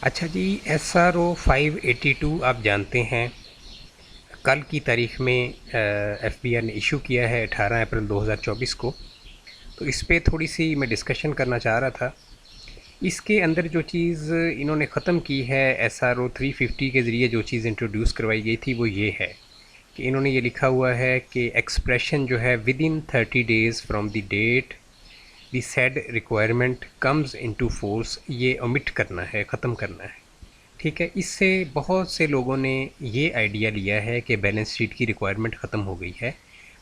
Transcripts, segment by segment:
अच्छा जी, SRO 582 आप जानते हैं, कल की तारीख में FBI ने इशू किया है 18 अप्रैल 2024 को। तो इस पे थोड़ी सी मैं डिस्कशन करना चाह रहा था। इसके अंदर जो चीज़ इन्होंने ख़त्म की है, SRO 350 के ज़रिए जो चीज़ इंट्रोड्यूस करवाई गई थी वो ये है कि इन्होंने ये लिखा हुआ है कि एक्सप्रेशन जो है within 30 days from the date the said requirement comes into force, ये ओमिट करना है, ख़त्म करना है। ठीक है, इससे बहुत से लोगों ने ये आइडिया लिया है कि बैलेंस शीट की रिक्वायरमेंट ख़त्म हो गई है।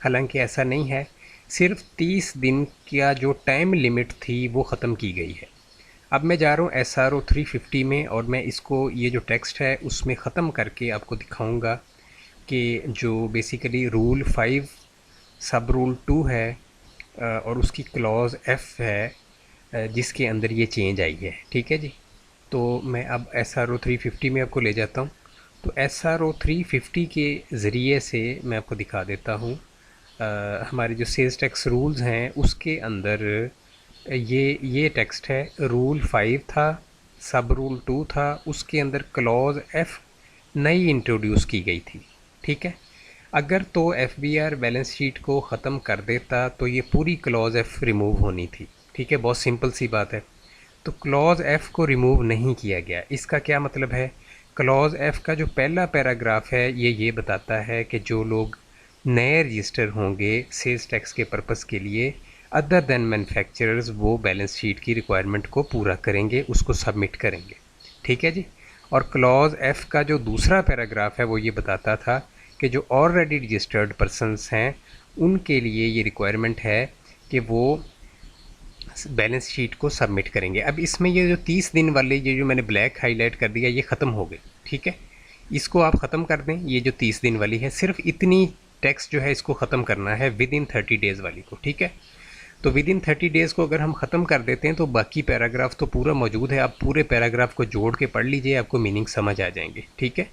हालांकि ऐसा नहीं है, सिर्फ 30 दिन का जो टाइम लिमिट थी वो ख़त्म की गई है। अब मैं जा रहा हूँ SRO 350 में और मैं इसको, ये जो टेक्स्ट है उसमें ख़त्म करके आपको दिखाऊंगा कि जो बेसिकली रूल 5 सब रूल 2 है और उसकी क्लॉज F है जिसके अंदर ये चेंज आई है। ठीक है जी, तो मैं अब SRO 350 में आपको ले जाता हूँ। तो SRO 350 के ज़रिए से मैं आपको दिखा देता हूँ हमारे जो सेल्स टैक्स रूल्स हैं उसके अंदर ये टेक्स्ट है। रूल 5 था, सब रूल 2 था, उसके अंदर क्लॉज F नई इंट्रोड्यूस की गई थी। ठीक है, अगर तो FBR बैलेंस शीट को ख़त्म कर देता तो ये पूरी क्लॉज F रिमूव होनी थी। ठीक है, बहुत सिंपल सी बात है। तो क्लॉज F को रिमूव नहीं किया गया। इसका क्या मतलब है? क्लॉज F का जो पहला पैराग्राफ है ये बताता है कि जो लोग नए रजिस्टर होंगे सेल्स टैक्स के पर्पस के लिए अदर देन मैन्युफैक्चरर्स, वो बैलेंस शीट की रिक्वायरमेंट को पूरा करेंगे, उसको सबमिट करेंगे। ठीक है जी। और क्लॉज F का जो दूसरा पैराग्राफ है वो ये बताता था कि जो ऑलरेडी रजिस्टर्ड पर्सनस हैं उनके लिए ये रिक्वायरमेंट है कि वो बैलेंस शीट को सबमिट करेंगे। अब इसमें ये जो 30 दिन वाले, ये जो मैंने ब्लैक हाईलाइट कर दिया, ये ख़त्म हो गए। ठीक है, इसको आप ख़त्म कर दें। ये जो 30 दिन वाली है, सिर्फ इतनी टैक्स जो है इसको ख़त्म करना है विद इन 30 डेज़ वाली को। ठीक है, तो विद इन 30 डेज़ को अगर हम ख़त्म कर देते हैं तो बाकी पैराग्राफ तो पूरा मौजूद है। आप पूरे पैराग्राफ को जोड़ के पढ़ लीजिए, आपको मीनिंग समझ आ जाएंगे। ठीक है,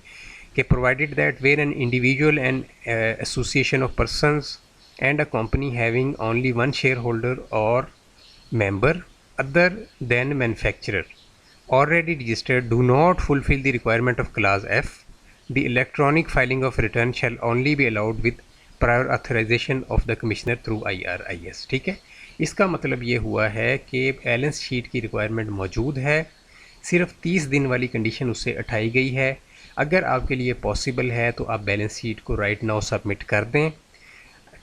कि provided that where an individual and association of persons and a company having only one shareholder और member other than manufacturer already registered do not fulfill the requirement of clause F, the electronic filing of return shall only be allowed with prior authorization of the commissioner through IRIS। ठीक है, इसका मतलब ये हुआ है कि balance sheet की requirement मौजूद है, सिर्फ 30 दिन वाली कंडीशन उससे हटाई गई है। अगर आपके लिए पॉसिबल है तो आप बैलेंस शीट को राइट नाउ सबमिट कर दें।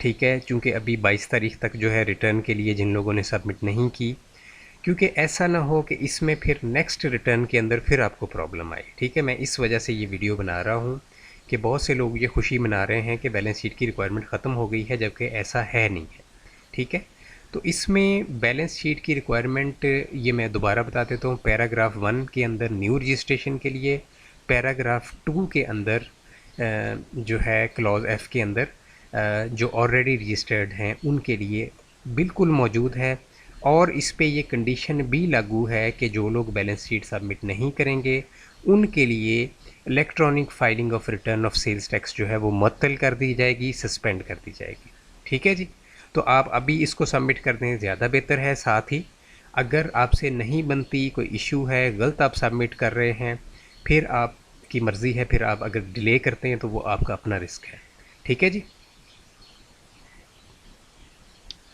ठीक है, चूँकि अभी 22 तारीख तक जो है रिटर्न के लिए जिन लोगों ने सबमिट नहीं की, क्योंकि ऐसा ना हो कि इसमें फिर नेक्स्ट रिटर्न के अंदर फिर आपको प्रॉब्लम आए। ठीक है, मैं इस वजह से ये वीडियो बना रहा हूँ कि बहुत से लोग ये खुशी मना रहे हैं कि बैलेंस शीट की रिक्वायरमेंट ख़त्म हो गई है, जबकि ऐसा है नहीं है। ठीक है, तो इसमें बैलेंस शीट की रिक्वायरमेंट ये मैं दोबारा बता देता हूँ। पैराग्राफ 1 के अंदर न्यू रजिस्ट्रेशन के लिए, पैराग्राफ 2 के अंदर जो है क्लॉज F के अंदर जो ऑलरेडी रजिस्टर्ड हैं उनके लिए बिल्कुल मौजूद है। और इस पे ये कंडीशन भी लागू है कि जो लोग बैलेंस शीट सबमिट नहीं करेंगे उनके लिए electronic filing of return of sales tax जो है वो मुअत्तल कर दी जाएगी, सस्पेंड कर दी जाएगी। ठीक है जी, तो आप अभी इसको सबमिट कर दें, ज़्यादा बेहतर है। साथ ही अगर आपसे नहीं बनती, कोई इशू है, गलत आप सबमिट कर रहे हैं, फिर आपकी मर्ज़ी है, फिर आप अगर डिले करते हैं तो वो आपका अपना रिस्क है। ठीक है जी।